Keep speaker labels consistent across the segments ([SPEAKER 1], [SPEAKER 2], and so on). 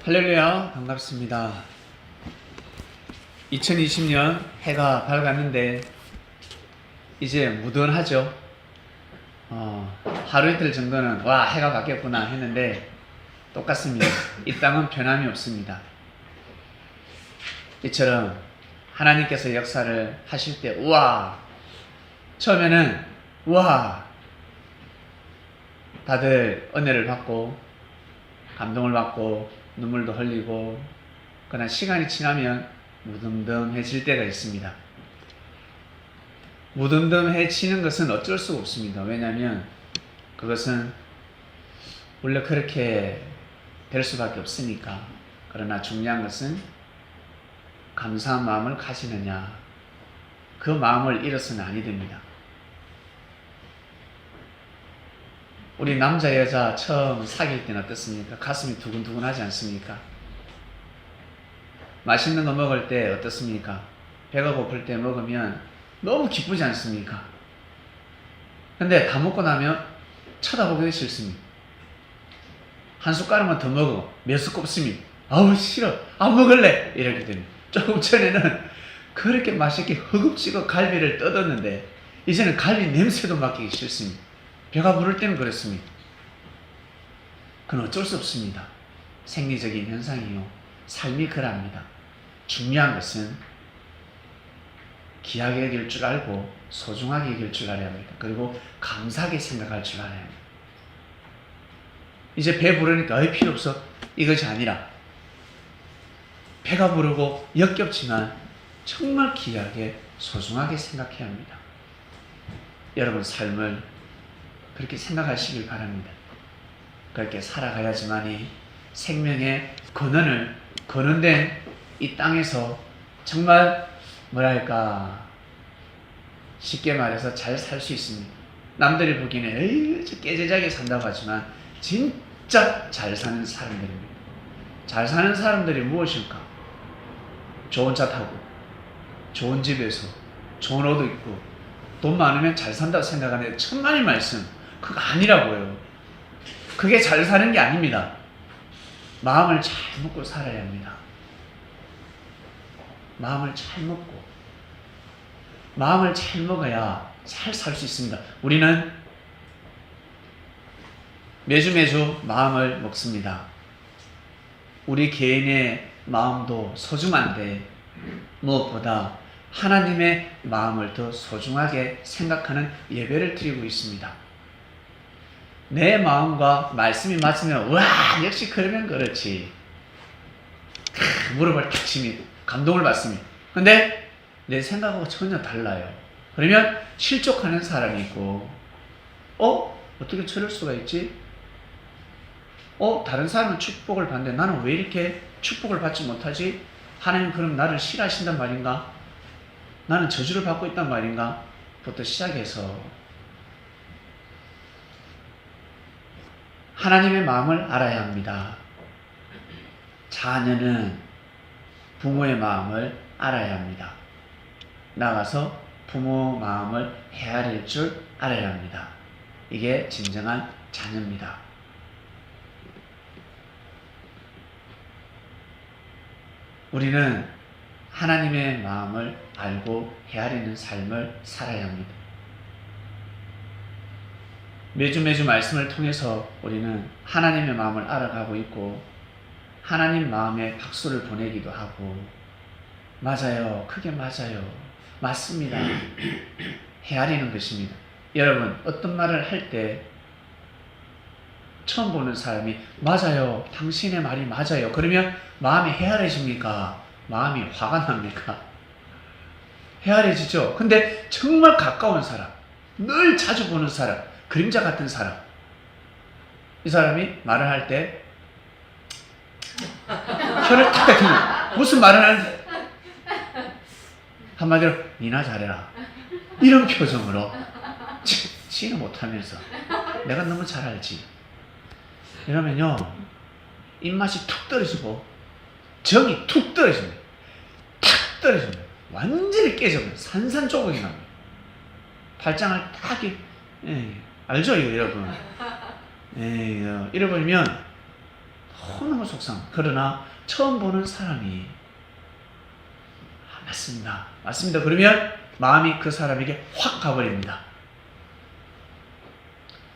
[SPEAKER 1] 할렐루야, 반갑습니다. 2020년 해가 밝았는데 이제 무던하죠. 하루 이틀 정도는 와, 해가 바뀌었구나 했는데 똑같습니다. 이 땅은 변함이 없습니다. 이처럼 하나님께서 역사를 하실 때 우와, 처음에는 우와, 다들 은혜를 받고 감동을 받고 눈물도 흘리고, 그러나 시간이 지나면 무덤덤해질 때가 있습니다. 무덤덤해지는 것은 어쩔 수가 없습니다. 왜냐하면 그것은 원래 그렇게 될 수밖에 없으니까. 그러나 중요한 것은 감사한 마음을 가지느냐, 그 마음을 잃어서는 아니 됩니다. 우리 남자 여자 처음 사귈 때는 어떻습니까? 가슴이 두근두근 하지 않습니까? 맛있는 거 먹을 때 어떻습니까? 배가 고플 때 먹으면 너무 기쁘지 않습니까? 근데 다 먹고 나면 쳐다보기도 싫습니다. 한 숟가락만 더 먹어. 몇 숟가락씩 아우 싫어, 안 먹을래, 이렇게 됩니다. 조금 전에는 그렇게 맛있게 허겁지겁 갈비를 뜯었는데 이제는 갈비 냄새도 맡기기 싫습니다. 배가 부를 때는 그렇습니다. 그건 어쩔 수 없습니다. 생리적인 현상이요, 삶이 그럽니다. 중요한 것은 귀하게 여길 줄 알고 소중하게 여길 줄 알아야 합니다. 그리고 감사하게 생각할 줄 알아야 합니다. 이제 배 부르니까 필요 없어, 이것이 아니라 배가 부르고 역겹지만 정말 귀하게 소중하게 생각해야 합니다. 여러분 삶을 그렇게 생각하시길 바랍니다. 그렇게 살아가야지만이 생명의 근원을 근원된 이 땅에서 정말 뭐랄까, 쉽게 말해서 잘 살 수 있습니다. 남들이 보기에는 에이 저 깨재자게 산다고 하지만 진짜 잘 사는 사람들입니다. 잘 사는 사람들이 무엇일까? 좋은 차 타고 좋은 집에서 좋은 옷도 입고 돈 많으면 잘 산다고 생각하는데 천만의 말씀, 그거 아니라고요. 그게 잘 사는 게 아닙니다. 마음을 잘 먹고 살아야 합니다. 마음을 잘 먹고, 마음을 잘 먹어야 잘 살 수 있습니다. 우리는 매주 마음을 먹습니다. 우리 개인의 마음도 소중한데 무엇보다 하나님의 마음을 더 소중하게 생각하는 예배를 드리고 있습니다. 내 마음과 말씀이 맞으면 와, 역시 그러면 그렇지, 무릎을 탁 치니 감동을 받습니다. 근데 내 생각하고 전혀 달라요. 그러면 실족하는 사람이 있고, 어떻게 저럴 수가 있지? 다른 사람은 축복을 받는데 나는 왜 이렇게 축복을 받지 못하지? 하나님 그럼 나를 싫어하신단 말인가? 나는 저주를 받고 있단 말인가? 부터 시작해서 하나님의 마음을 알아야 합니다. 자녀는 부모의 마음을 알아야 합니다. 나아가서 부모 마음을 헤아릴 줄 알아야 합니다. 이게 진정한 자녀입니다. 우리는 하나님의 마음을 알고 헤아리는 삶을 살아야 합니다. 매주 말씀을 통해서 우리는 하나님의 마음을 알아가고 있고, 하나님 마음에 박수를 보내기도 하고, 맞아요, 그게 맞아요, 맞습니다, 헤아리는 것입니다. 여러분, 어떤 말을 할 때 처음 보는 사람이 맞아요, 당신의 말이 맞아요, 그러면 마음이 헤아려집니까? 마음이 화가 납니까? 헤아려지죠. 근데 정말 가까운 사람, 늘 자주 보는 사람, 그림자 같은 사람, 이 사람이 말을 할 때 혀를 탁 대면 무슨 말을 하는데 한마디로 니나 잘해라, 이런 표정으로 지는 못하면서 내가 너무 잘 알지, 이러면요 입맛이 툭 떨어지고 정이 툭 떨어집니다. 탁 떨어집니다. 완전히 깨져버려요. 산산조각이 납니다. 팔짱을 딱 알죠, 이거 여러분? 잃어버리면 너무너무 속상. 그러나 처음 보는 사람이 맞습니다. 맞습니다. 그러면 마음이 그 사람에게 확 가버립니다.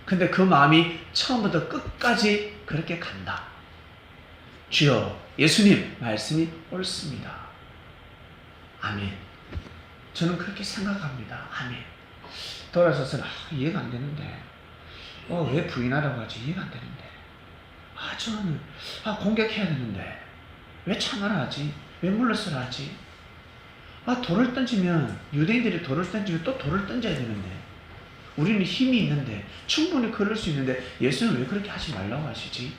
[SPEAKER 1] 근데 그 마음이 처음부터 끝까지 그렇게 간다. 주여, 예수님 말씀이 옳습니다. 아멘. 저는 그렇게 생각합니다. 아멘. 돌아서서는 이해가 안 되는데 왜 부인하라고 하지? 이해가 안 되는데 저는 공격해야 되는데 왜 참아라 하지? 왜 물러서라 하지? 돌을 던지면 유대인들이 돌을 던지면 또 돌을 던져야 되는데 우리는 힘이 있는데 충분히 그럴 수 있는데 예수는 왜 그렇게 하지 말라고 하시지?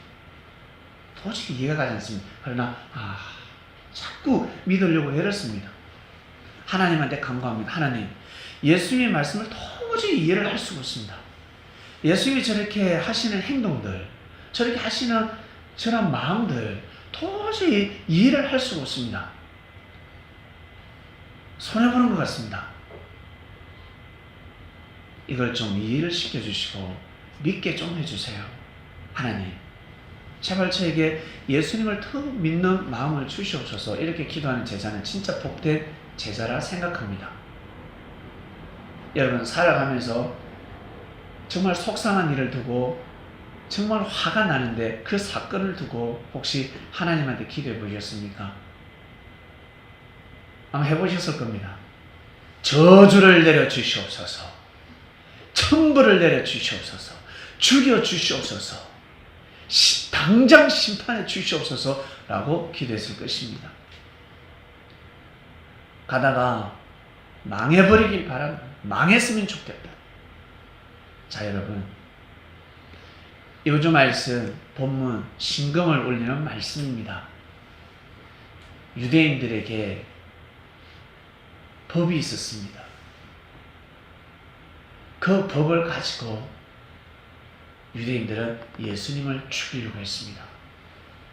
[SPEAKER 1] 도저히 이해가 가지 않습니다. 그러나 자꾸 믿으려고 애를 씁니다. 하나님한테 간구합니다. 하나님, 예수님의 말씀을 도저히 이해를 할 수가 없습니다. 예수님이 저렇게 하시는 행동들, 저렇게 하시는 저런 마음들 도저히 이해를 할 수가 없습니다. 손해보는 것 같습니다. 이걸 좀 이해를 시켜주시고 믿게 좀 해주세요. 하나님, 제발 저에게 예수님을 더 믿는 마음을 주시옵소서. 이렇게 기도하는 제자는 진짜 복된 제자라 생각합니다. 여러분, 살아가면서 정말 속상한 일을 두고 정말 화가 나는데 그 사건을 두고 혹시 하나님한테 기도해 보셨습니까? 아마 해보셨을 겁니다. 저주를 내려 주시옵소서. 천부를 내려 주시옵소서. 죽여 주시옵소서. 당장 심판해 주시옵소서 라고 기도했을 것입니다. 가다가 망해버리길 바랍니다. 망했으면 좋겠다. 자, 여러분, 요즘 말씀 본문 신금을 울리는 말씀입니다. 유대인들에게 법이 있었습니다. 그 법을 가지고 유대인들은 예수님을 죽이려고 했습니다.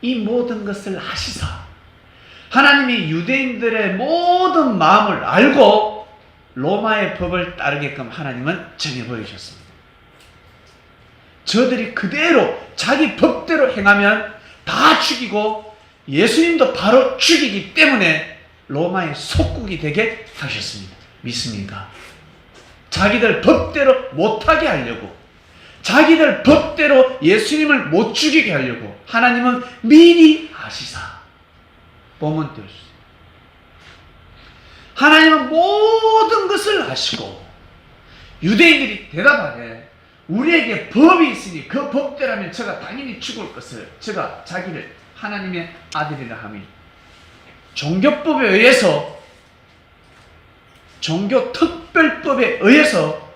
[SPEAKER 1] 이 모든 것을 하시사 하나님이 유대인들의 모든 마음을 알고 로마의 법을 따르게끔 하나님은 정해 보이셨습니다. 저들이 그대로 자기 법대로 행하면 다 죽이고 예수님도 바로 죽이기 때문에 로마의 속국이 되게 하셨습니다. 믿습니까? 자기들 법대로 못하게 하려고, 자기들 법대로 예수님을 못 죽이게 하려고 하나님은 미리 아시사 보면 되었어요. 하나님은 모든 것을 아시고 유대인들이 대답하되 우리에게 법이 있으니 그 법대로라면 저가 당연히 죽을 것을, 저가 자기를 하나님의 아들이라 하며 종교법에 의해서, 종교 특별법에 의해서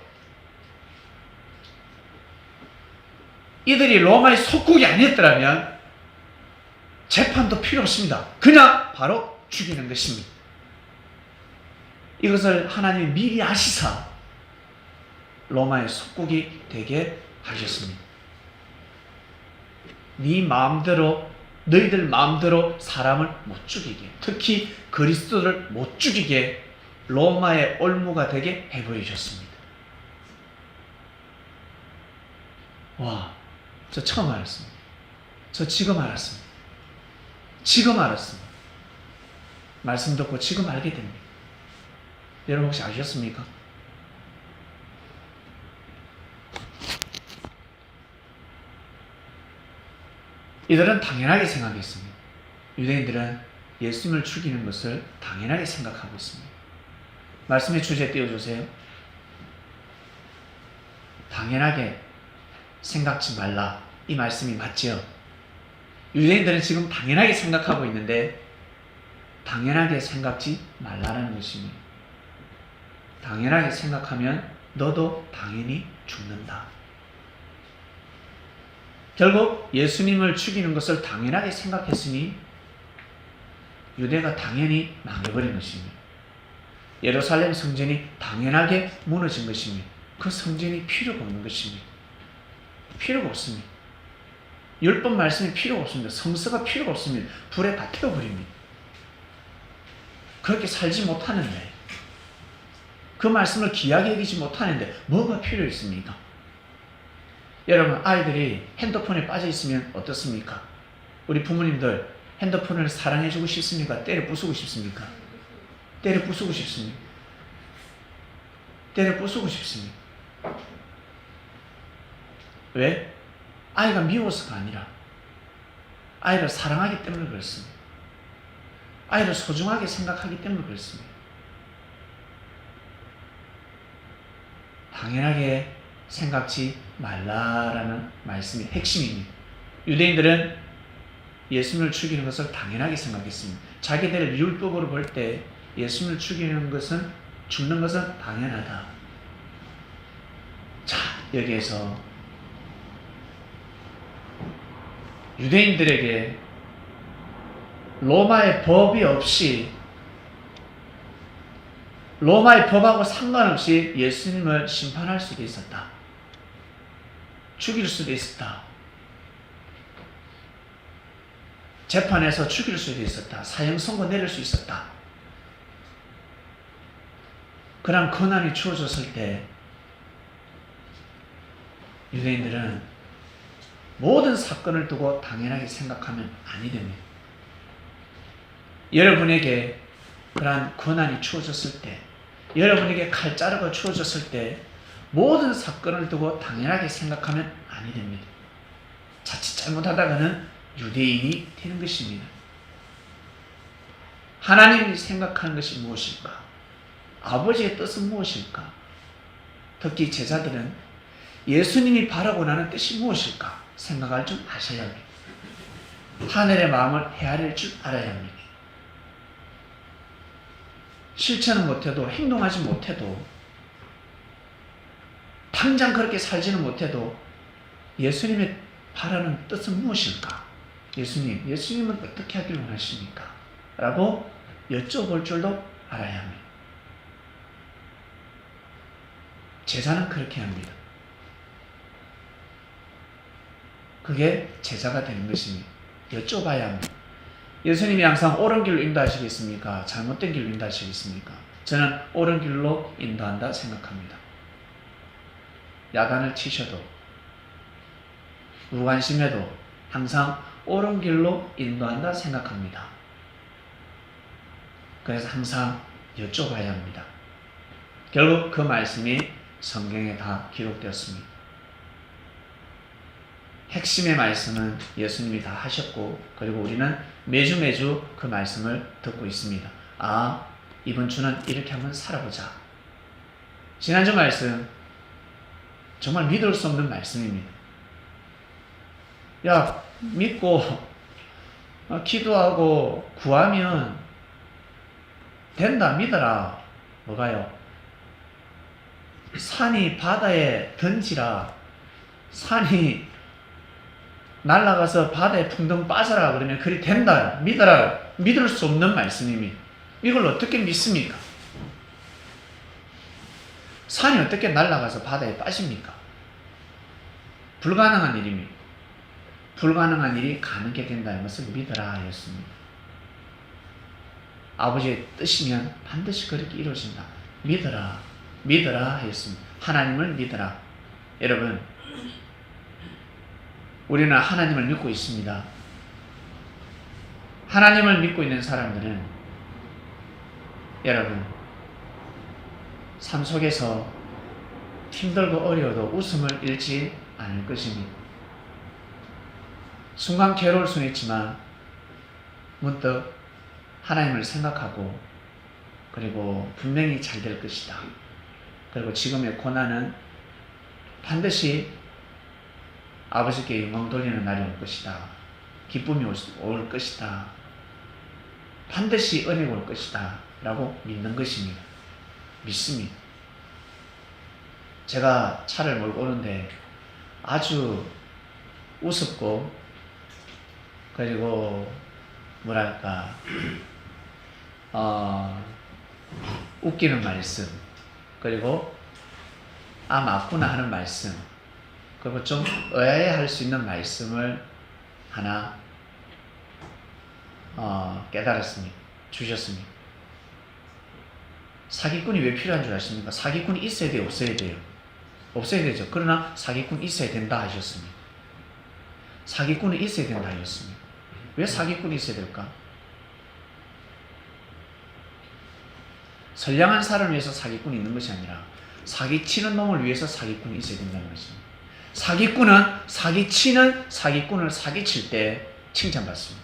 [SPEAKER 1] 이들이 로마의 속국이 아니었더라면 재판도 필요 없습니다. 그냥 바로 죽이는 것입니다. 이것을 하나님이 미리 아시사 로마의 속국이 되게 하셨습니다. 네 마음대로, 너희들 마음대로 사람을 못 죽이게, 특히 그리스도를 못 죽이게 로마의 올무가 되게 해보이셨습니다. 와, 저 처음 알았습니다. 저 지금 알았습니다. 지금 알았습니다. 말씀 듣고 지금 알게 됩니다. 여러분 혹시 아셨습니까? 이들은 당연하게 생각했습니다. 유대인들은 예수님을 죽이는 것을 당연하게 생각하고 있습니다. 말씀의 주제 띄워주세요. 당연하게 생각지 말라. 이 말씀이 맞지요? 유대인들은 지금 당연하게 생각하고 있는데 당연하게 생각지 말라는 것입니다. 당연하게 생각하면 너도 당연히 죽는다. 결국 예수님을 죽이는 것을 당연하게 생각했으니 유대가 당연히 망해버린 것입니다. 예루살렘 성전이 당연하게 무너진 것입니다. 그 성전이 필요가 없는 것입니다. 필요가 없습니다. 율법 말씀이 필요가 없습니다. 성서가 필요가 없습니다. 불에 다 태워버립니다. 그렇게 살지 못하는데, 그 말씀을 귀하게 여기지 못하는데 뭐가 필요 있습니까? 여러분, 아이들이 핸드폰에 빠져 있으면 어떻습니까? 우리 부모님들 핸드폰을 사랑해주고 싶습니까? 때려 부수고 싶습니까? 때려 부수고 싶습니까? 때려 부수고 싶습니까? 왜? 아이가 미워서가 아니라 아이를 사랑하기 때문에 그렇습니다. 아이를 소중하게 생각하기 때문에 그렇습니다. 당연하게 생각지 말라라는 말씀이 핵심입니다. 유대인들은 예수님을 죽이는 것을 당연하게 생각했습니다. 자기들의 율법으로 볼 때 예수님을 죽이는 것은, 죽는 것은 당연하다. 자, 여기에서 유대인들에게 로마의 법이 없이, 로마의 법하고 상관없이 예수님을 심판할 수도 있었다. 죽일 수도 있었다. 재판에서 죽일 수도 있었다. 사형 선고 내릴 수 있었다. 그런 권한이 주어졌을 때 유대인들은 모든 사건을 두고 당연하게 생각하면 아니 됩니다. 여러분에게 그러한 권한이 주어졌을 때, 여러분에게 칼자루가 주어졌을 때 모든 사건을 두고 당연하게 생각하면 아니 됩니다. 자칫 잘못하다가는 유대인이 되는 것입니다. 하나님이 생각하는 것이 무엇일까? 아버지의 뜻은 무엇일까? 특히 제자들은 예수님이 바라고 나는 뜻이 무엇일까? 생각할 줄 아셔야 합니다. 하늘의 마음을 헤아릴 줄 알아야 합니다. 실천은 못해도, 행동하지 못해도, 당장 그렇게 살지는 못해도 예수님의 바라는 뜻은 무엇일까? 예수님은 어떻게 하길 원하십니까? 라고 여쭤볼 줄도 알아야 합니다. 제자는 그렇게 합니다. 그게 제자가 되는 것입니다. 여쭤봐야 합니다. 예수님이 항상 옳은 길로 인도하시겠습니까? 잘못된 길로 인도하시겠습니까? 저는 옳은 길로 인도한다 생각합니다. 야단을 치셔도, 무관심해도 항상 옳은 길로 인도한다 생각합니다. 그래서 항상 여쭤봐야 합니다. 결국 그 말씀이 성경에 다 기록되었습니다. 핵심의 말씀은 예수님이 다 하셨고, 그리고 우리는 매주 그 말씀을 듣고 있습니다. 아, 이번 주는 이렇게 한번 살아보자. 지난주 말씀 정말 믿을 수 없는 말씀입니다. 야, 믿고 기도하고 구하면 된다, 믿어라. 뭐가요? 산이 바다에 던지라, 산이 날아가서 바다에 풍덩 빠져라 그러면 그리 된다, 믿어라. 믿을 수 없는 말씀입니다. 이걸 어떻게 믿습니까? 산이 어떻게 날아가서 바다에 빠집니까? 불가능한 일입니다. 불가능한 일이 가능하게 된다는 것을 믿어라 하였습니다. 아버지의 뜻이면 반드시 그렇게 이루어진다. 믿어라 하였습니다. 하나님을 믿어라. 여러분, 우리는 하나님을 믿고 있습니다. 하나님을 믿고 있는 사람들은 여러분, 삶 속에서 힘들고 어려워도 웃음을 잃지 않을 것입니다. 순간 괴로울 수는 있지만 문득 하나님을 생각하고, 그리고 분명히 잘 될 것이다. 그리고 지금의 고난은 반드시 아버지께 영광 돌리는 날이 올 것이다. 기쁨이 올 것이다. 반드시 은혜가 올 것이다. 라고 믿는 것입니다. 믿습니다. 제가 차를 몰고 오는데 아주 우습고, 그리고 뭐랄까 웃기는 말씀, 그리고 아 맞구나 하는 말씀, 그리고 좀 의아해할 수 있는 말씀을 하나 깨달았습니다. 주셨습니다. 사기꾼이 왜 필요한 줄 아십니까? 사기꾼이 있어야 돼요, 없어야 돼요? 없어야 되죠. 그러나 사기꾼이 있어야 된다 하셨습니다. 사기꾼은 있어야 된다 하셨습니다. 왜 사기꾼이 있어야 될까? 선량한 사람을 위해서 사기꾼이 있는 것이 아니라 사기치는 놈을 위해서 사기꾼이 있어야 된다는 것입니다. 사기꾼은 사기치는 사기꾼을 사기칠 때 칭찬받습니다.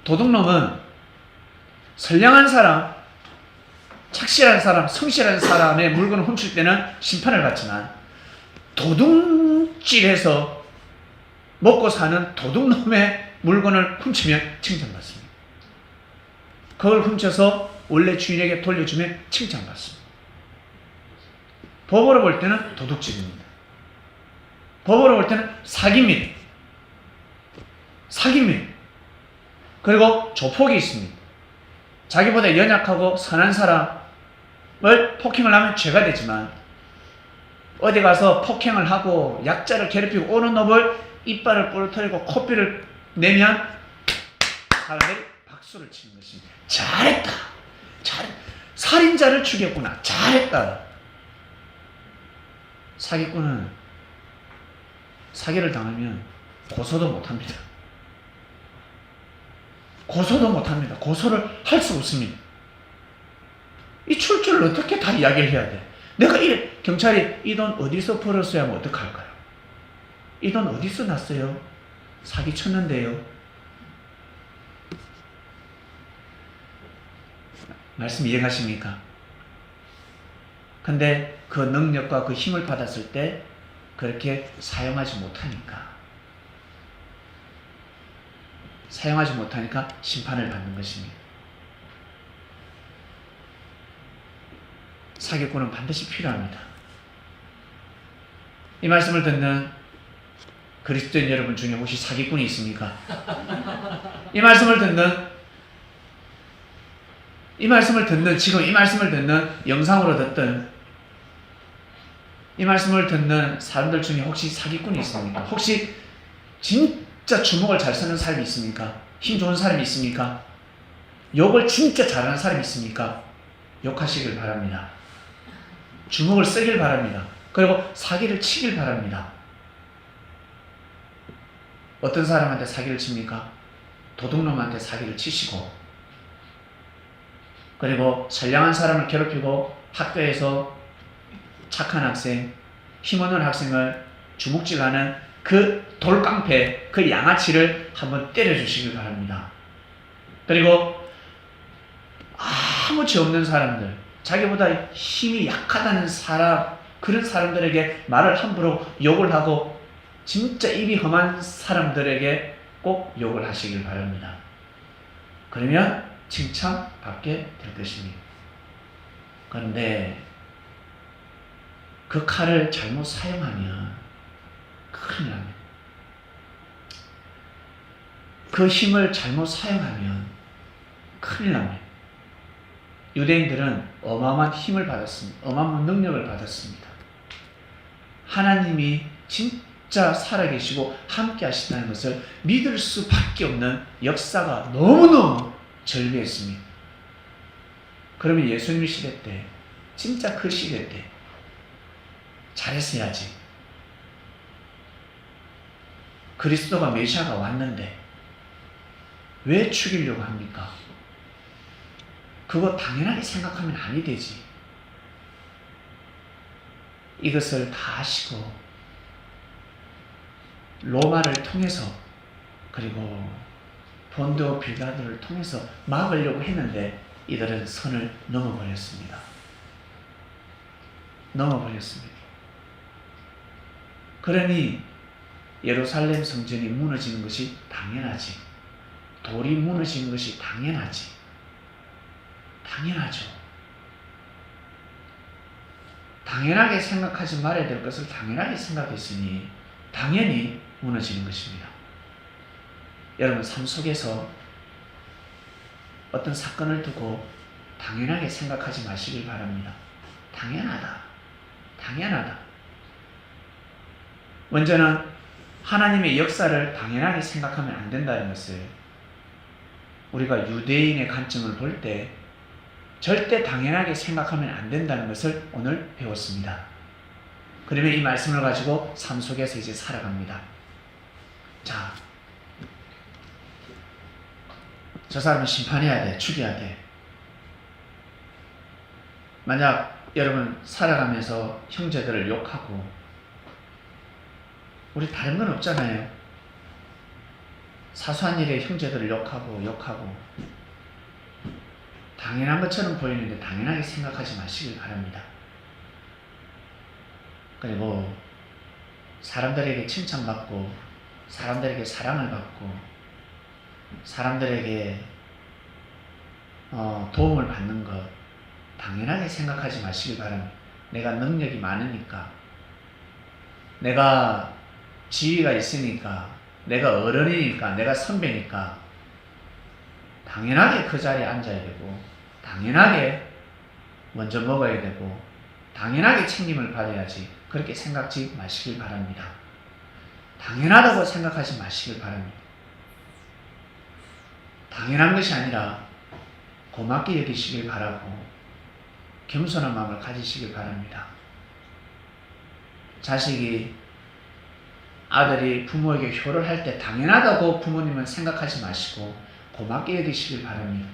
[SPEAKER 1] 도둑놈은 선량한 사람, 착실한 사람, 성실한 사람의 물건을 훔칠 때는 심판을 받지만 도둑질해서 먹고 사는 도둑놈의 물건을 훔치면 칭찬받습니다. 그걸 훔쳐서 원래 주인에게 돌려주면 칭찬받습니다. 법으로 볼 때는 도둑질입니다. 법으로 볼 때는 사기입니다. 사기입니다. 그리고 조폭이 있습니다. 자기보다 연약하고 선한 사람을 폭행을 하면 죄가 되지만 어디 가서 폭행을 하고 약자를 괴롭히고 오는 놈을 이빨을 부러뜨리고 코피를 내면 사람들이 박수를 치는 것입니다. 잘했다. 살인자를 죽였구나. 잘했다. 사기꾼은 사기를 당하면 고소도 못합니다. 고소도 못합니다. 고소를 할 수 없습니다. 이 출처를 어떻게 다 이야기를 해야 돼? 내가 경찰이 이 돈 어디서 벌었어야 하면 어떡할까요? 이 돈 어디서 났어요? 사기 쳤는데요. 말씀 이해가십니까? 근데 그 능력과 그 힘을 받았을 때 그렇게 사용하지 못하니까 심판을 받는 것입니다. 사기꾼은 반드시 필요합니다. 이 말씀을 듣는 그리스도인 여러분 중에 혹시 사기꾼이 있습니까? 이 말씀을 듣는 영상으로 듣든 이 말씀을 듣는 사람들 중에 혹시 사기꾼이 있습니까? 혹시 진짜 주먹을 잘 쓰는 사람이 있습니까? 힘 좋은 사람이 있습니까? 욕을 진짜 잘하는 사람이 있습니까? 욕하시길 바랍니다. 주먹을 쓰길 바랍니다. 그리고 사기를 치길 바랍니다. 어떤 사람한테 사기를 칩니까? 도둑놈한테 사기를 치시고 그리고 선량한 사람을 괴롭히고 학교에서 착한 학생, 힘없는 학생을 주먹질하는 그 돌깡패, 그 양아치를 한번 때려주시길 바랍니다. 그리고 아무 죄 없는 사람들, 자기보다 힘이 약하다는 사람, 그런 사람들에게 말을 함부로 욕을 하고 진짜 입이 험한 사람들에게 꼭 욕을 하시길 바랍니다. 그러면 칭찬받게 될 것입니다. 그런데 그 칼을 잘못 사용하면 큰일 납니다. 그 힘을 잘못 사용하면 큰일 납니다. 유대인들은 어마어마한 힘을 받았습니다. 어마어마한 능력을 받았습니다. 하나님이 진짜 살아계시고 함께 하신다는 것을 믿을 수밖에 없는 역사가 너무너무 절비했습니다. 그러면 예수님 시대 때, 진짜 그 시대 때 잘했어야지. 그리스도가 메시아가 왔는데 왜 죽이려고 합니까? 그거 당연하게 생각하면 아니 되지. 이것을 다 하시고 로마를 통해서 그리고 본도 빌라도를 통해서 막으려고 했는데 이들은 선을 넘어버렸습니다. 그러니 예루살렘 성전이 무너지는 것이 당연하지. 돌이 무너지는 것이 당연하지. 당연하죠. 당연하게 생각하지 말아야 될 것을 당연하게 생각했으니 당연히 무너지는 것입니다. 여러분 삶 속에서 어떤 사건을 두고 당연하게 생각하지 마시길 바랍니다. 당연하다. 먼저는 하나님의 역사를 당연하게 생각하면 안 된다는 것을 우리가 유대인의 관점을 볼 때 절대 당연하게 생각하면 안 된다는 것을 오늘 배웠습니다. 그러면 이 말씀을 가지고 삶 속에서 이제 살아갑니다. 자, 저 사람은 심판해야 돼. 죽여야 돼. 만약 여러분 살아가면서 형제들을 욕하고, 우리 다른 건 없잖아요. 사소한 일에 형제들을 욕하고 당연한 것처럼 보이는데 당연하게 생각하지 마시길 바랍니다. 그리고 사람들에게 칭찬받고, 사람들에게 사랑을 받고, 사람들에게 도움을 받는 것 당연하게 생각하지 마시길 바랍니다. 내가 능력이 많으니까, 내가 지위가 있으니까, 내가 어른이니까, 내가 선배니까 당연하게 그 자리에 앉아야 되고, 당연하게 먼저 먹어야 되고, 당연하게 책임을 받아야지, 그렇게 생각지 마시길 바랍니다. 당연하다고 생각하지 마시길 바랍니다. 당연한 것이 아니라 고맙게 여기시길 바라고 겸손한 마음을 가지시길 바랍니다. 자식이, 아들이 부모에게 효를 할 때 당연하다고 부모님은 생각하지 마시고 고맙게 여기시길 바랍니다.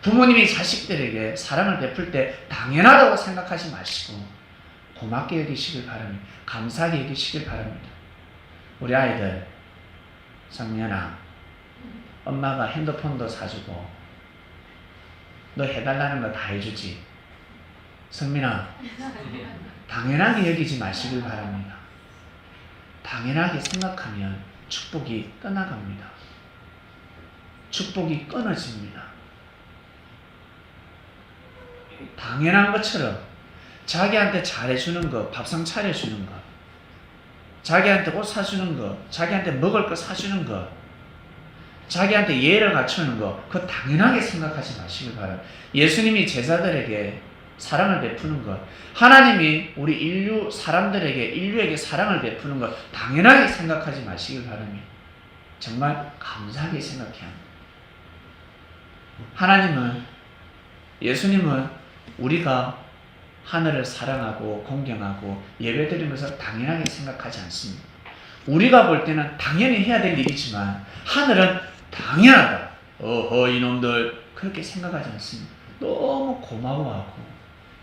[SPEAKER 1] 부모님이 자식들에게 사랑을 베풀 때 당연하다고 생각하지 마시고 고맙게 여기시길 바랍니다. 감사하게 여기시길 바랍니다. 우리 아이들, 성년아, 엄마가 핸드폰도 사주고 너 해달라는 거 다 해주지. 성민아, 당연하게 여기지 마시길 바랍니다. 당연하게 생각하면 축복이 떠나갑니다. 축복이 끊어집니다. 당연한 것처럼 자기한테 잘해주는 거, 밥상 차려주는 거, 자기한테 옷 사주는 거, 자기한테 먹을 거 사주는 거, 자기한테 예를 갖추는 거, 그거 당연하게 생각하지 마시길 바랍니다. 예수님이 제자들에게 사랑을 베푸는 것, 하나님이 우리 인류에게 사랑을 베푸는 것 당연하게 생각하지 마시길 바랍니다. 정말 감사하게 생각해야 합니다. 하나님은, 예수님은 우리가 하늘을 사랑하고 공경하고 예배드리면서 당연하게 생각하지 않습니다. 우리가 볼 때는 당연히 해야 될 일이지만 하늘은 당연하다, 어허 이놈들, 그렇게 생각하지 않습니다. 너무 고마워하고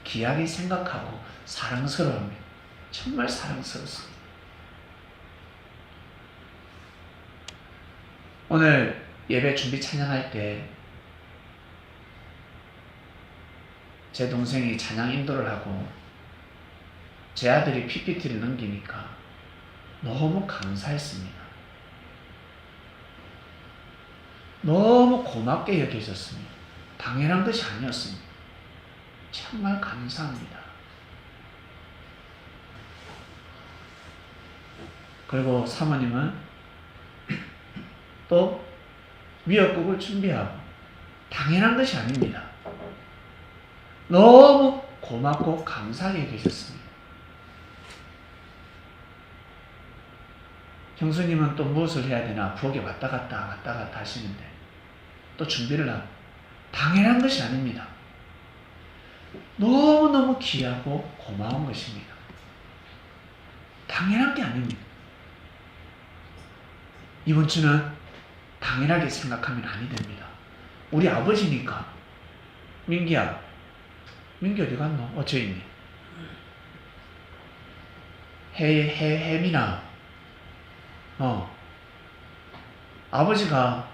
[SPEAKER 1] 귀하게 생각하고 사랑스러워합니다. 정말 사랑스럽습니다. 오늘 예배 준비 찬양할 때 제 동생이 찬양 인도를 하고 제 아들이 PPT를 넘기니까 너무 감사했습니다. 너무 고맙게 여겨졌습니다. 당연한 것이 아니었습니다. 정말 감사합니다. 그리고 사모님은 또 미역국을 준비하고, 당연한 것이 아닙니다. 너무 고맙고 감사하게 계셨습니다. 형수님은 또 무엇을 해야 되나 부엌에 왔다 갔다 하시는데 또 준비를 하고, 당연한 것이 아닙니다. 너무너무 귀하고 고마운 것입니다. 당연한 게 아닙니다. 이번 주는 당연하게 생각하면 아니 됩니다. 우리 아버지니까. 민기야, 민기 어디 갔노? 저 있네. 혜민아, 아버지가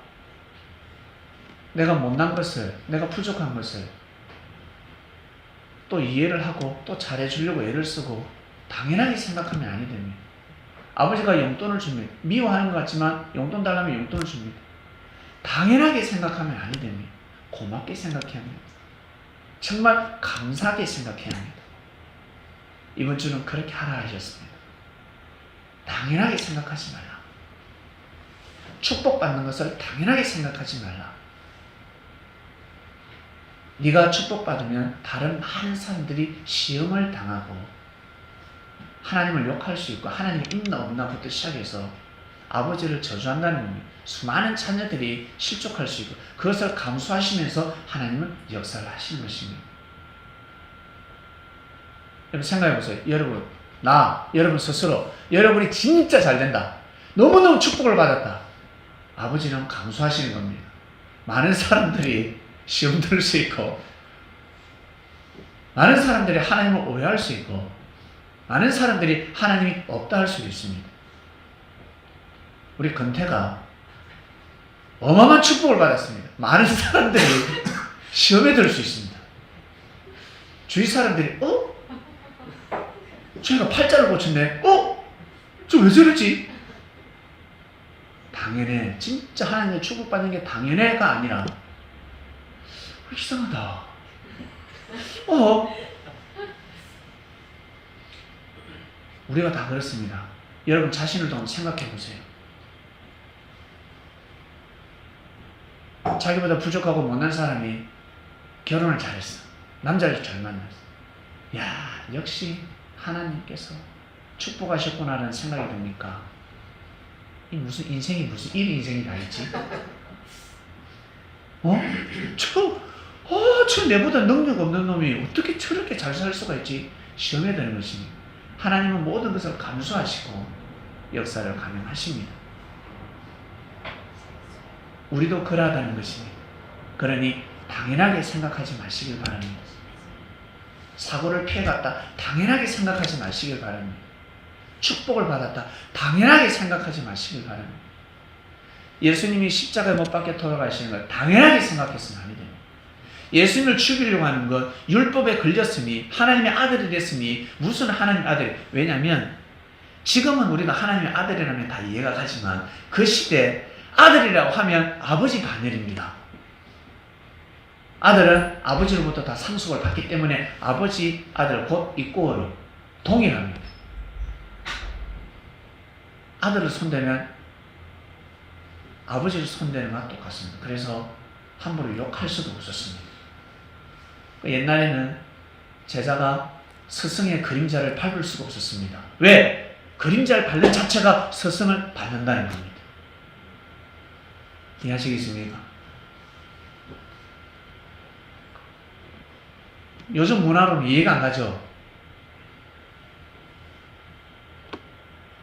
[SPEAKER 1] 내가 못난 것을, 내가 부족한 것을 또 이해를 하고 또 잘해주려고 애를 쓰고 당연하게 생각하면 아니 됩니다. 아버지가 용돈을 줍니다. 미워하는 것 같지만 용돈 달라면 용돈을 줍니다. 당연하게 생각하면 아니 됩니다. 고맙게 생각해야 합니다. 정말 감사하게 생각해야 합니다. 이번 주는 그렇게 하라 하셨습니다. 당연하게 생각하지 말라. 축복받는 것을 당연하게 생각하지 말라. 네가 축복받으면 다른 많은 사람들이 시험을 당하고 하나님을 욕할 수 있고 하나님이 있나 없나부터 시작해서 아버지를 저주한다는 겁니다. 수많은 자녀들이 실족할 수 있고 그것을 감수하시면서 하나님은 역사를 하시는 것입니다. 여러분 생각해 보세요. 여러분 스스로 여러분이 진짜 잘 된다. 너무너무 축복을 받았다. 아버지는 감수하시는 겁니다. 많은 사람들이 시험 들 수 있고, 많은 사람들이 하나님을 오해할 수 있고, 많은 사람들이 하나님이 없다 할 수도 있습니다. 우리 건태가 어마어마한 축복을 받았습니다. 많은 사람들이 시험에 들 수 있습니다. 주위 사람들이 쟤가 팔자를 고쳤네. 저 왜 저러지? 당연해. 진짜 하나님의 축복받는 게 당연해가 아니라 이상하다. 우리가 다 그렇습니다. 여러분 자신을 좀 생각해 보세요. 자기보다 부족하고 못난 사람이 결혼을 잘했어. 남자를 잘 만났어. 야, 역시 하나님께서 축복하셨구나라는 생각이 듭니까? 이 무슨 인생이 무슨 일 인생이 다 있지? 저 내보다 능력 없는 놈이 어떻게 저렇게 잘 살 수가 있지? 시험에 드는 것입니다. 하나님은 모든 것을 감수하시고 역사를 감행하십니다. 우리도 그러하다는 것입니다. 그러니 당연하게 생각하지 마시길 바랍니다. 사고를 피해갔다. 당연하게 생각하지 마시길 바랍니다. 축복을 받았다. 당연하게 생각하지 마시길 바랍니다. 예수님이 십자가에 못 박혀 돌아가시는 걸 당연하게 생각했으면 안 됩니다. 예수님을 죽이려고 하는 것, 율법에 걸렸으니 하나님의 아들이 됐으니 무슨 하나님의 아들? 왜냐하면 지금은 우리가 하나님의 아들이라면 다 이해가 가지만 그 시대 아들이라고 하면 아버지 반열입니다. 아들은 아버지로부터 다 상속을 받기 때문에 아버지, 아들 곧 이꼬르 동일합니다. 아들을 손대면 아버지를 손대는 것과 똑같습니다. 그래서 함부로 욕할 수도 없었습니다. 옛날에는 제자가 스승의 그림자를 밟을 수가 없었습니다. 왜? 그림자를 밟는 자체가 스승을 밟는다는 겁니다. 이해하시겠습니까? 요즘 문화로는 이해가 안 가죠?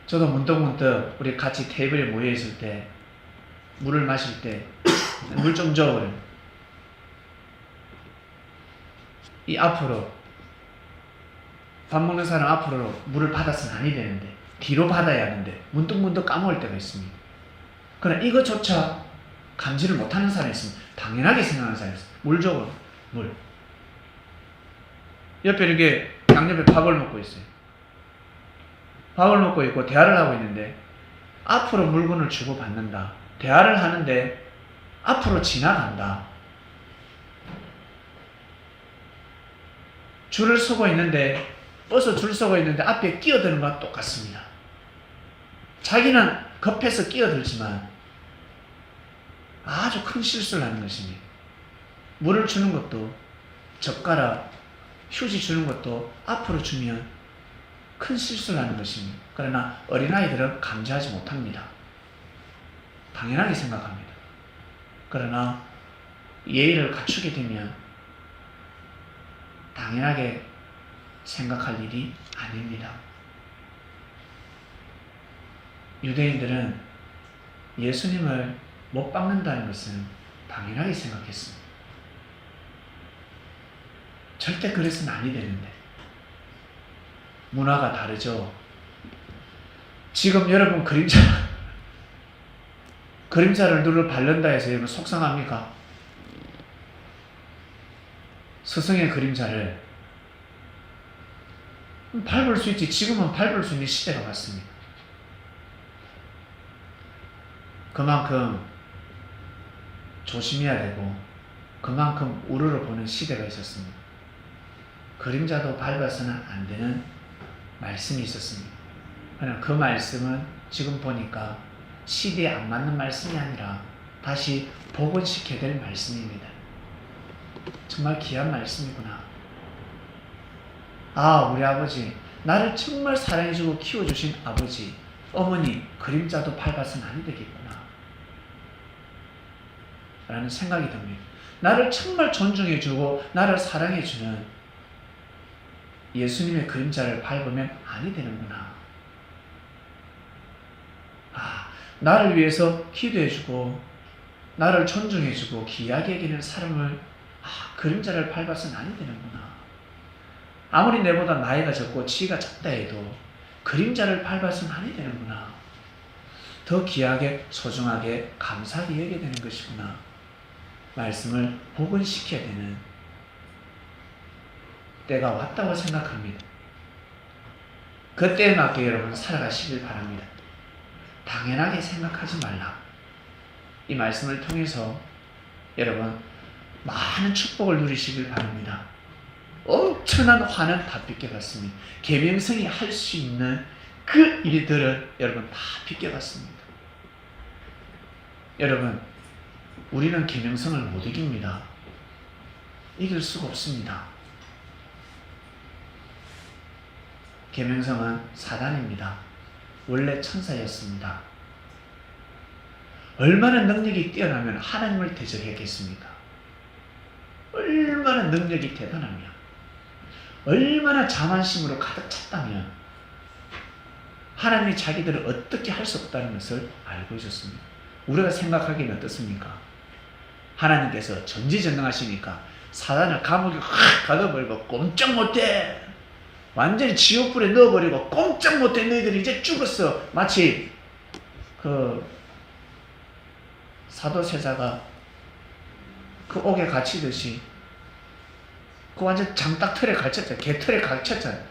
[SPEAKER 1] 저도 문득문득 우리 같이 테이블에 모여있을 때 물을 마실 때 물 좀 줘 그래요. 이 앞으로 밥 먹는 사람 앞으로 물을 받아서는 아니 되는데 뒤로 받아야 하는데 문득문득 까먹을 때가 있습니다. 그러나 이것조차 감지를 못하는 사람이 있습니다. 당연하게 생각하는 사람이 있습니다. 물 줘, 물. 옆에 이렇게 양옆에 밥을 먹고 있어요. 밥을 먹고 있고 대화를 하고 있는데 앞으로 물건을 주고 받는다. 대화를 하는데 앞으로 지나간다. 줄을 서고 있는데 버스 줄 서고 있는데 앞에 끼어드는 것과 똑같습니다. 자기는 급해서 끼어들지만 아주 큰 실수를 하는 것입니다. 물을 주는 것도 젓가락, 휴지 주는 것도 앞으로 주면 큰 실수를 하는 것입니다. 그러나 어린아이들은 감지하지 못합니다. 당연하게 생각합니다. 그러나 예의를 갖추게 되면 당연하게 생각할 일이 아닙니다. 유대인들은 예수님을 못 박는다는 것은 당연하게 생각했습니다. 절대 그래서는 아니 되는데 문화가 다르죠. 지금 여러분 그림자를 눈을 바른다 해서 여러분 속상합니까? 스승의 그림자를 밟을 수 있지. 지금은 밟을 수 있는 시대가 왔습니다. 그만큼 조심해야 되고 그만큼 우러러 보는 시대가 있었습니다. 그림자도 밟아서는 안 되는 말씀이 있었습니다. 그러나 그 말씀은 지금 보니까 시대에 안 맞는 말씀이 아니라 다시 복원시켜야 될 말씀입니다. 정말 귀한 말씀이구나. 아, 우리 아버지, 나를 정말 사랑해주고 키워주신 아버지, 어머니, 그림자도 밟아서는 안 되겠구나 라는 생각이 듭니다. 나를 정말 존중해주고 나를 사랑해주는 예수님의 그림자를 밟으면 아니 되는구나. 나를 위해서 기도해주고 나를 존중해주고 귀하게 여기는 사람을 그림자를 밟아서는 아니 되는구나. 아무리 내보다 나이가 적고 지위가 작다 해도 그림자를 밟아서는 아니 되는구나. 더 귀하게 소중하게 감사하게 여겨야 되는 것이구나. 말씀을 복원시켜야 되는 때가 왔다고 생각합니다. 그때에 맞게 여러분 살아가시길 바랍니다. 당연하게 생각하지 말라. 이 말씀을 통해서 여러분 많은 축복을 누리시길 바랍니다. 엄청난 화는 다 빗겨갔습니다. 계명성이 할 수 있는 그 일들을 여러분 다 빗겨갔습니다. 여러분 우리는 계명성을 못 이깁니다. 이길 수가 없습니다. 계명성은 사단입니다. 원래 천사였습니다. 얼마나 능력이 뛰어나면 하나님을 대적했겠습니까? 얼마나 능력이 대단하며 얼마나 자만심으로 가득 찼다면 하나님이 자기들을 어떻게 할 수 없다는 것을 알고 있었습니다. 우리가 생각하기는 어떻습니까? 하나님께서 전지전능하시니까 사단을 감옥에 확 가둬버리고 꼼짝 못해, 완전히 지옥불에 넣어버리고 꼼짝 못해, 너희들이 이제 죽었어. 마치 그 사도세자가 그 옥에 갇히듯이 그 완전 장닭털에 갇혔잖아요. 개털에 갇혔잖아요.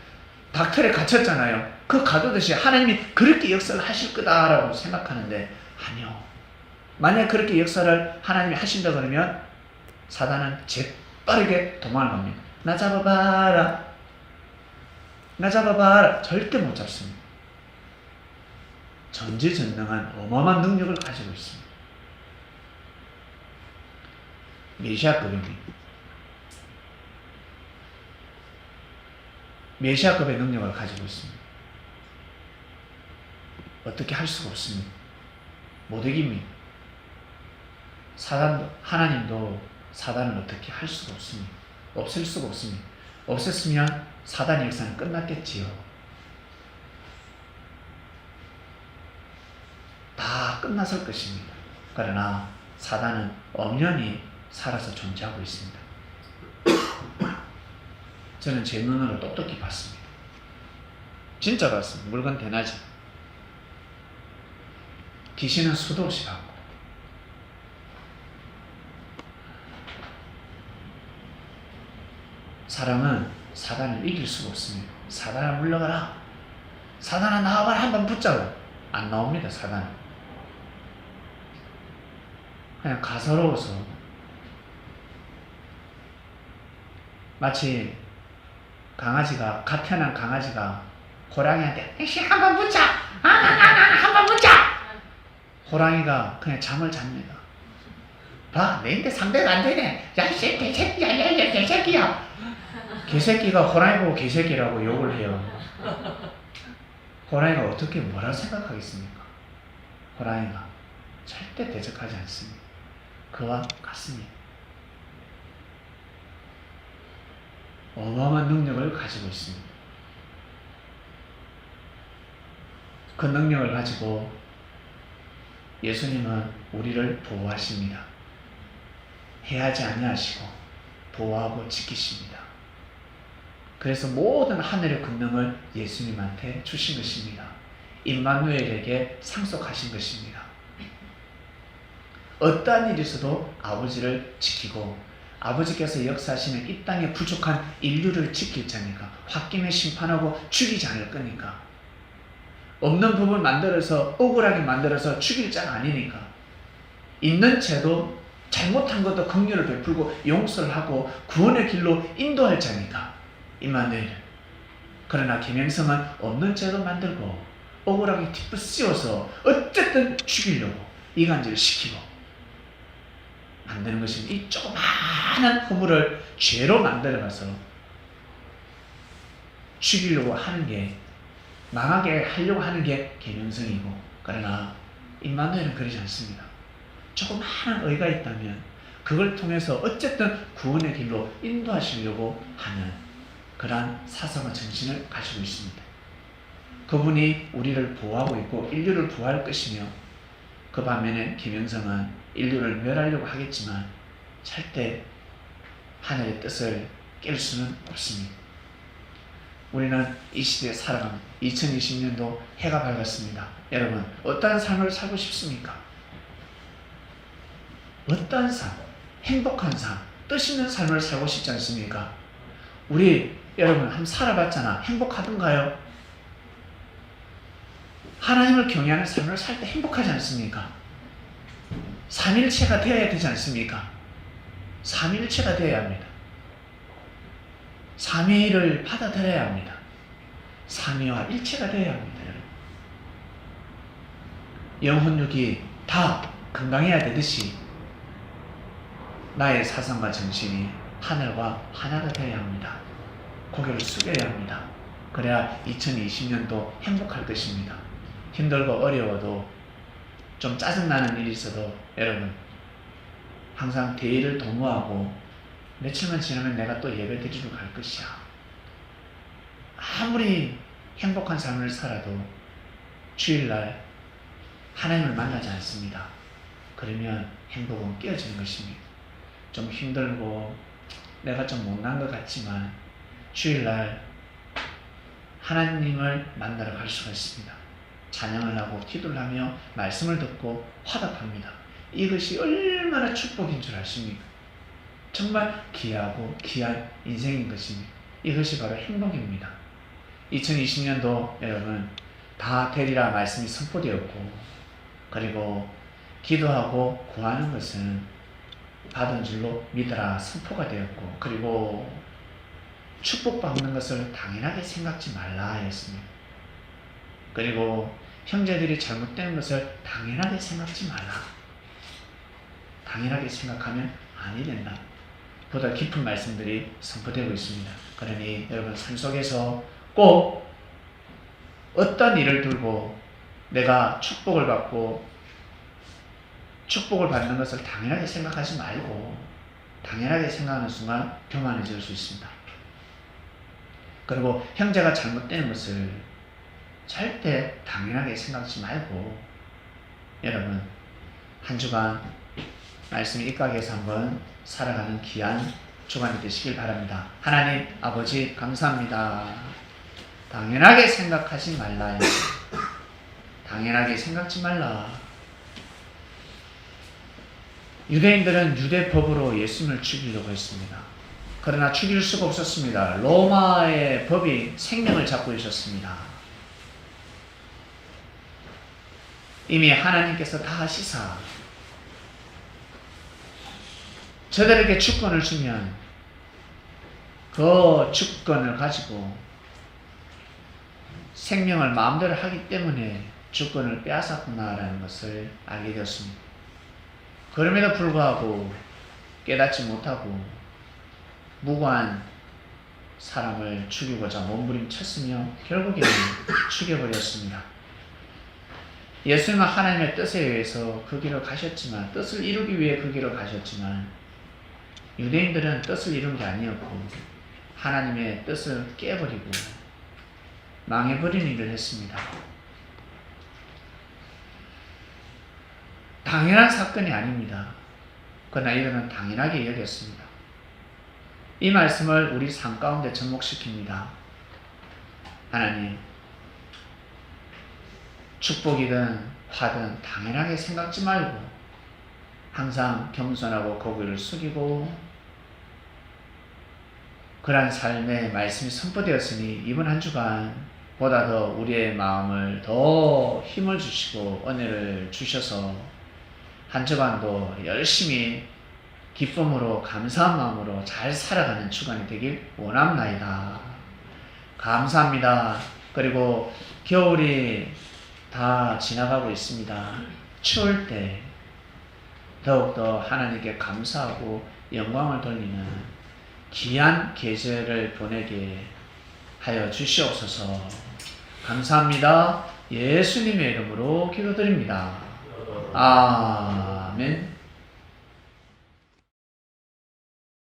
[SPEAKER 1] 닭털에 갇혔잖아요. 그 가두듯이 하나님이 그렇게 역사를 하실 거다라고 생각하는데 아니요. 만약 그렇게 역사를 하나님이 하신다 그러면 사단은 재빠르게 도망을 갑니다. 나 잡아봐라. 나 잡아봐라. 절대 못 잡습니다. 전지전능한 어마어마한 능력을 가지고 있습니다. 메시아급입니다. 메시아급의 능력을 가지고 있습니다. 어떻게 할 수가 없습니다. 못 이깁니다. 하나님도 사단을 어떻게 할 수가 없습니다. 없앨 수가 없습니다. 없앴으면 사단의 역사는 끝났겠지요. 다 끝났을 것입니다. 그러나 사단은 엄연히 살아서 존재하고 있습니다. 저는 제 눈으로 똑똑히 봤습니다. 진짜 봤습니다. 물건 대낮에. 귀신은 수도 없이 봤고 사람은 사단을 이길 수가 없습니다. 사단아 물러가라. 사단아 나와봐라. 한번 붙잡아. 안 나옵니다. 사단은. 그냥 가서로워서 마치 갓 태어난 강아지가 호랑이한테 한번 붙자! 한번 붙자! 호랑이가 그냥 잠을 잡니다. 봐, 내인데 상대가 안 되네. 야, 이 개새끼야, 야, 개새끼야. 개새끼가 호랑이 보고 개새끼라고 욕을 해요. 호랑이가 어떻게 뭐라 생각하겠습니까? 호랑이가 절대 대적하지 않습니다. 그와 같습니다. 어마어마한 능력을 가지고 있습니다. 그 능력을 가지고 예수님은 우리를 보호하십니다. 해하지 아니하시고 보호하고 지키십니다. 그래서 모든 하늘의 권능을 예수님한테 주신 것입니다. 임마누엘에게 상속하신 것입니다. 어떠한 일이 있어도 아버지를 지키고 아버지께서 역사하시는 이 땅에 부족한 인류를 지킬 자니까, 홧김에 심판하고 죽이지 않을 거니까, 없는 법을 만들어서 억울하게 만들어서 죽일 자가 아니니까, 있는 죄도 잘못한 것도 긍휼을 베풀고 용서를 하고 구원의 길로 인도할 자니까 임마누엘. 그러나 계명성은 없는 죄도 만들고 억울하게 뒷부씌워서 어쨌든 죽이려고 이간질을 시키고 만드는 것입니다. 이 조그마한 허물을 죄로 만들어가서 죽이려고 하는 게, 망하게 하려고 하는 게 계명성이고, 그러나 임마누엘은 그러지 않습니다. 조그마한 의가 있다면 그걸 통해서 어쨌든 구원의 길로 인도하시려고 하는 그러한 사상과 정신을 가지고 있습니다. 그분이 우리를 보호하고 있고 인류를 보호할 것이며, 그 반면에 김영성은 인류를 멸하려고 하겠지만 절대 하늘의 뜻을 깰 수는 없습니다. 우리는 이 시대에 살아갑니다. 2020년도 해가 밝았습니다. 여러분, 어떠한 삶을 살고 싶습니까? 어떠한 삶, 행복한 삶, 뜻 있는 삶을 살고 싶지 않습니까? 우리 여러분 한번 살아봤잖아. 행복하던가요? 하나님을 경외하는 삶을 살 때 행복하지 않습니까? 삼일체가 되어야 되지 않습니까? 삼일체가 되어야 합니다. 삼위를 받아들여야 합니다. 삼위와 일체가 되어야 합니다. 영혼육이 다 건강해야 되듯이 나의 사상과 정신이 하늘과 하나가 되어야 합니다. 고개를 숙여야 합니다. 그래야 2020년도 행복할 것입니다. 힘들고 어려워도 좀 짜증나는 일이 있어도 여러분 항상 대의를 도모하고 며칠만 지나면 내가 또 예배 드리러 갈 것이야. 아무리 행복한 삶을 살아도 주일날 하나님을 만나지 않습니다. 그러면 행복은 깨어지는 것입니다. 좀 힘들고 내가 좀 못난 것 같지만 주일날 하나님을 만나러 갈 수가 있습니다. 찬양을 하고 기도를 하며 말씀을 듣고 화답합니다. 이것이 얼마나 축복인 줄 아십니까? 정말 귀하고 귀한 인생인 것입니다. 이것이 바로 행복입니다. 2020년도 여러분 다 되리라 말씀이 선포되었고, 그리고 기도하고 구하는 것은 받은 줄로 믿으라 선포가 되었고, 그리고 축복받는 것을 당연하게 생각지 말라 하였습니다. 그리고 형제들이 잘못된 것을 당연하게 생각지 말라. 당연하게 생각하면 아니 된다. 보다 깊은 말씀들이 선포되고 있습니다. 그러니 여러분 삶 속에서 꼭 어떤 일을 들고 내가 축복을 받고 축복을 받는 것을 당연하게 생각하지 말고 당연하게 생각하는 순간 교만해질 수 있습니다. 그리고 형제가 잘못되는 것을 절대 당연하게 생각하지 말고 여러분 한 주간 말씀 입각해서 한번 살아가는 귀한 주간이 되시길 바랍니다. 하나님 아버지 감사합니다. 당연하게 생각하지 말라. 당연하게 생각지 말라. 유대인들은 유대법으로 예수님을 죽이려고 했습니다. 그러나 죽일 수가 없었습니다. 로마의 법이 생명을 잡고 있었습니다. 이미 하나님께서 다 하시사 저들에게 주권을 주면 그 주권을 가지고 생명을 마음대로 하기 때문에 주권을 빼앗았구나라는 것을 알게 되었습니다. 그럼에도 불구하고 깨닫지 못하고 무고한 사람을 죽이고자 몸부림쳤으며 결국에는 죽여버렸습니다. 예수님은 하나님의 뜻에 의해서 그 길을 가셨지만, 뜻을 이루기 위해 그 길을 가셨지만 유대인들은 뜻을 이룬 게 아니었고 하나님의 뜻을 깨버리고 망해버린 일을 했습니다. 당연한 사건이 아닙니다. 그러나 이들은 당연하게 여겼습니다. 이 말씀을 우리 삶 가운데 접목시킵니다. 하나님, 축복이든 화든 당연하게 생각지 말고 항상 겸손하고 고개를 숙이고 그러한 삶의 말씀이 선포되었으니 이번 한 주간 보다 더 우리의 마음을 더 힘을 주시고 은혜를 주셔서 한 주간도 열심히 기쁨으로 감사한 마음으로 잘 살아가는 주간이 되길 원합나이다. 감사합니다. 그리고 겨울이 다 지나가고 있습니다. 추울 때 더욱더 하나님께 감사하고 영광을 돌리는 귀한 계절을 보내게 하여 주시옵소서. 감사합니다. 예수님의 이름으로 기도드립니다. 아멘.